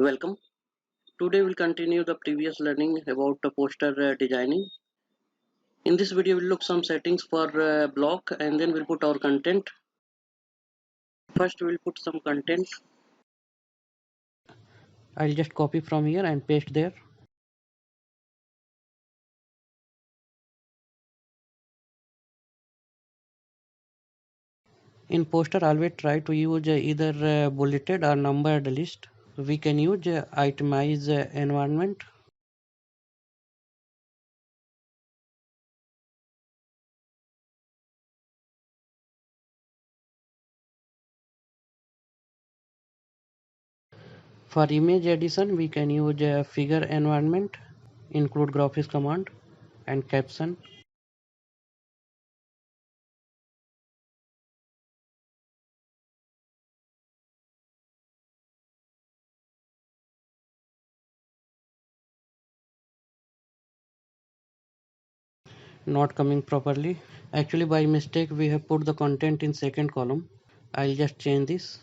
Welcome. Today we'll continue the previous learning about the poster designing. In this video we'll look some settings for block and then we'll put our content. First we'll put some content. I'll just copy from here and paste there. In poster always try to use either bulleted or numbered list. We can use itemize environment. For image edition we can use figure environment, include graphics command and caption. Not coming properly. Actually by mistake we have put the content in second column. I'll just change this.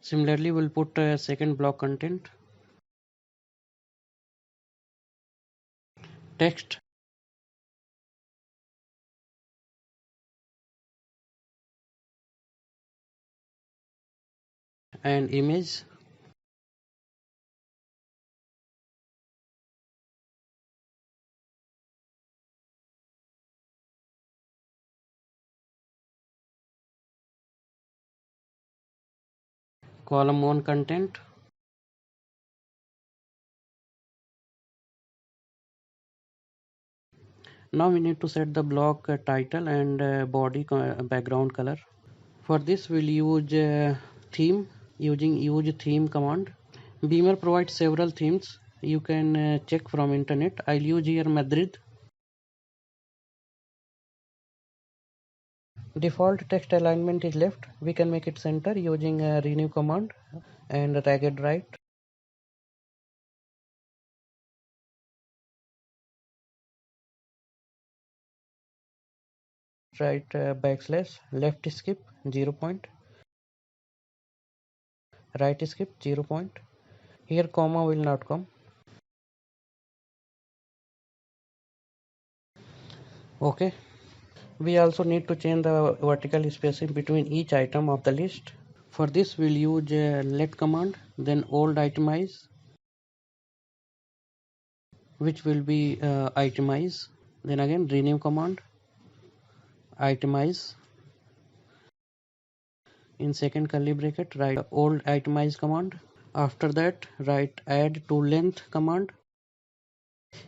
Similarly we'll put second block content, text, and image. Column 1 content. Now we need to set the block title and body background color. For this we'll use theme using use theme command. Beamer provides several themes. You can check from internet. I'll use here Madrid. Default text alignment is left. We can make it center using renew command and ragged right. Right backslash, left skip 0 point, right skip 0 point. Here comma will not come. Okay. We also need to change the vertical spacing between each item of the list. For this we'll use let command, then old itemize, which will be itemize, then again renew command, itemize. In second curly bracket write old itemize command. After that write add to length command.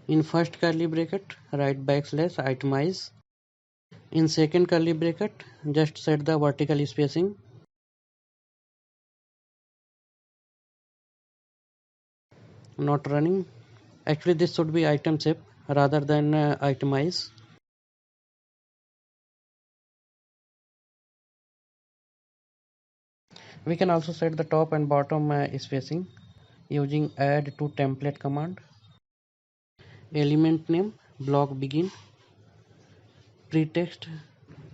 In first curly bracket write backslash itemize. In second curly bracket just set the vertical spacing. Not running. Actually this should be item shape rather than itemize. We can also set the top and bottom spacing using add to template command. Element name block begin. Pretext,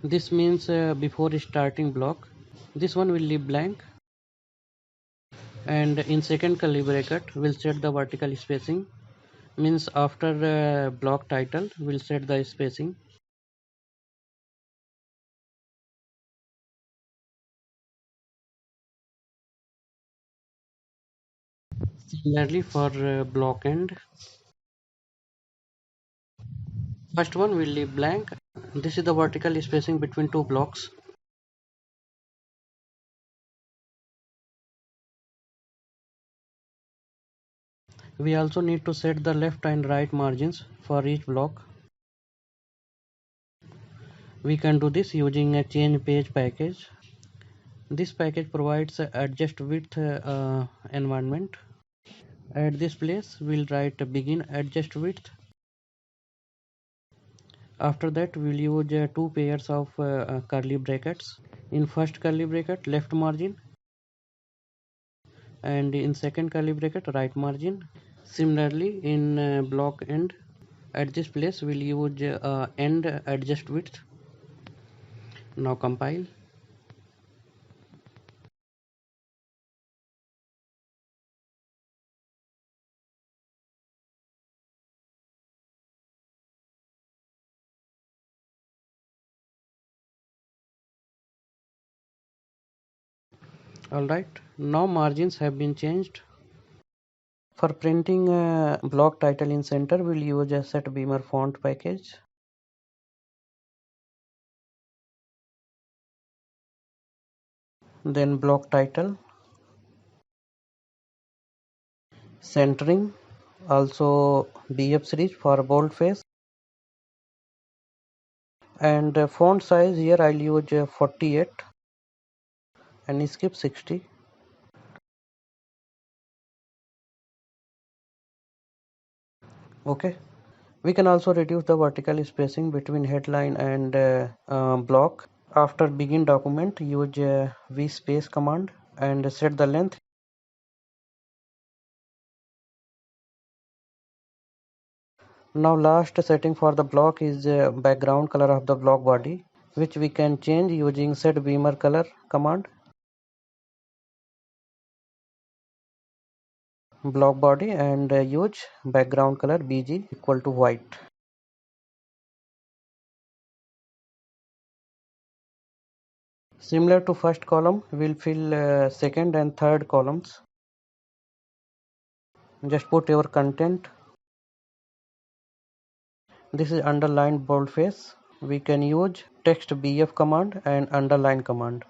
this means before starting block. This one will leave blank. And in second curly bracket we'll set the vertical spacing, means after block title we'll set the spacing. Similarly for block end, first one will leave blank. This is the vertical spacing between two blocks. We also need to set the left and right margins for each block. We can do this using a change page package. This package provides a adjust width environment. At this place we'll write begin adjust width. After that we'll use two pairs of curly brackets. In first curly bracket left margin, and in second curly bracket right margin. Similarly in block end, at this place we'll use end adjust width. Now compile. Alright, now margins have been changed. For printing block title in center, we'll use a set beamer font package. Then block title, centering, also BF series for boldface, and font size here I'll use 48 and skip 60. Okay, we can also reduce the vertical spacing between headline and block. After begin document, use V space command and set the length. Now last setting for the block is background color of the block body, which we can change using set beamer color command. Block body and use background color BG equal to white. Similar to first column, we'll fill second and third columns. Just put your content. This is underlined boldface. We can use text BF command and underline command.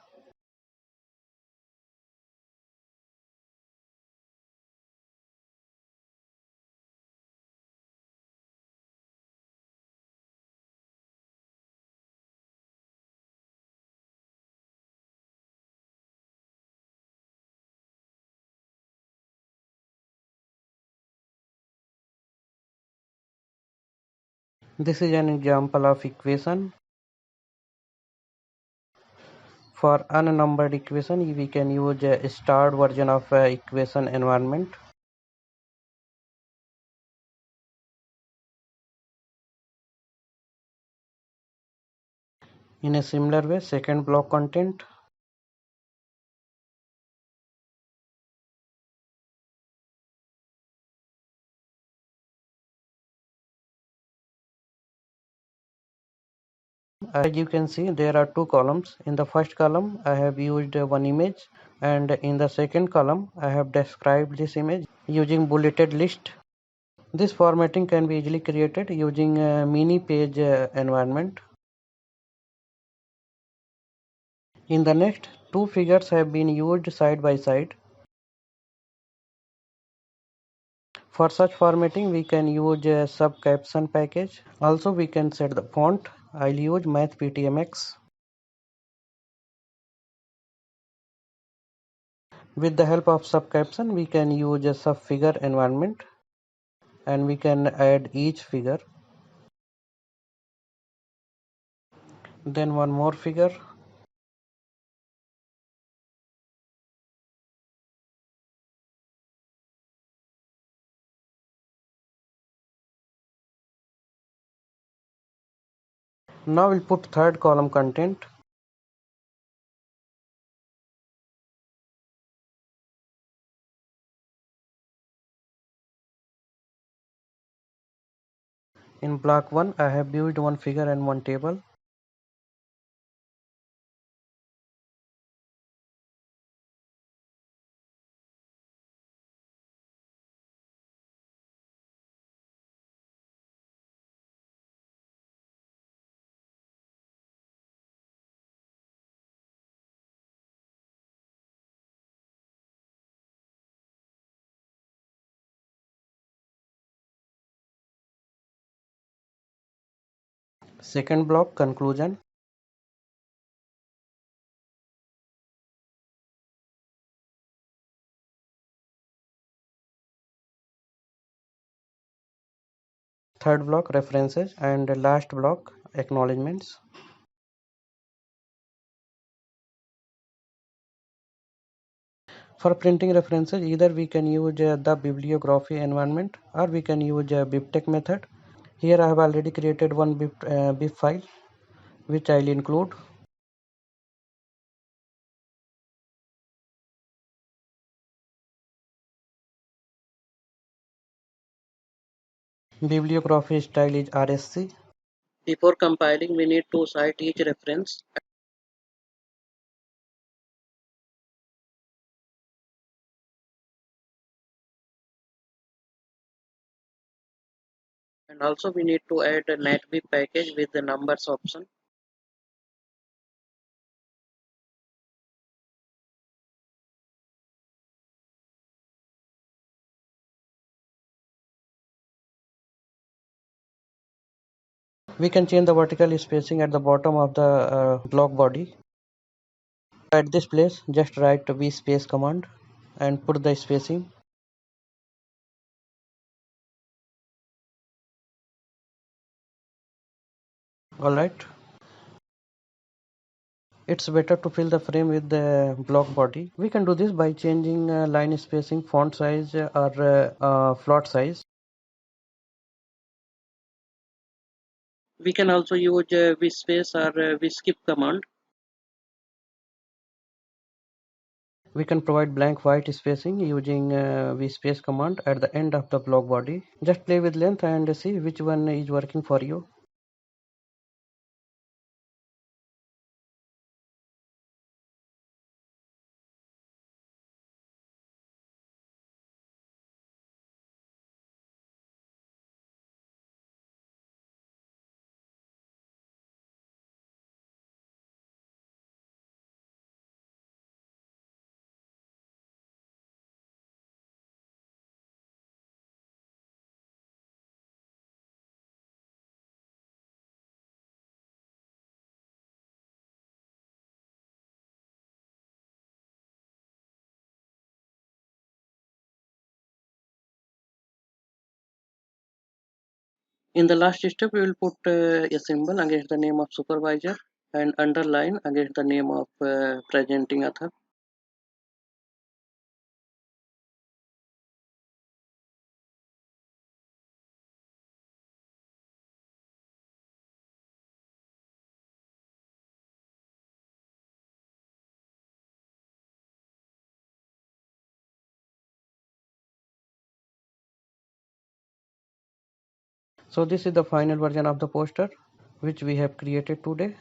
This is an example of equation. For unnumbered equation, we can use a starred version of equation environment. In a similar way, second block content. As you can see, there are two columns. In the first column, I have used one image, and in the second column, I have described this image using bulleted list. This formatting can be easily created using a mini page environment. In the next, two figures have been used side by side. For such formatting, we can use a sub caption package. Also, we can set the font. I'll use MathPTMX. With the help of sub caption, we can use a sub figure environment, and we can add each figure. Then one more figure. Now we'll put third column content. In block 1, I have built one figure and one table. Second block conclusion. Third block references, and last block acknowledgements. For printing references, either we can use the bibliography environment or we can use bibtex method. Here I have already created one bib file which I will include. Bibliography style is RSC. Before compiling, we need to cite each reference and also we need to add a netbib package with the numbers option. We can change the vertical spacing at the bottom of the block body. At this place, just write vspace command and put the spacing. Alright. It's better to fill the frame with the block body. We can do this by changing line spacing, font size or float size. We can also use vspace or vskip command. We can provide blank white spacing using vspace command at the end of the block body. Just play with length and see which one is working for you. In the last step, we will put a symbol against the name of supervisor and underline against the name of presenting author. So this is the final version of the poster which we have created today.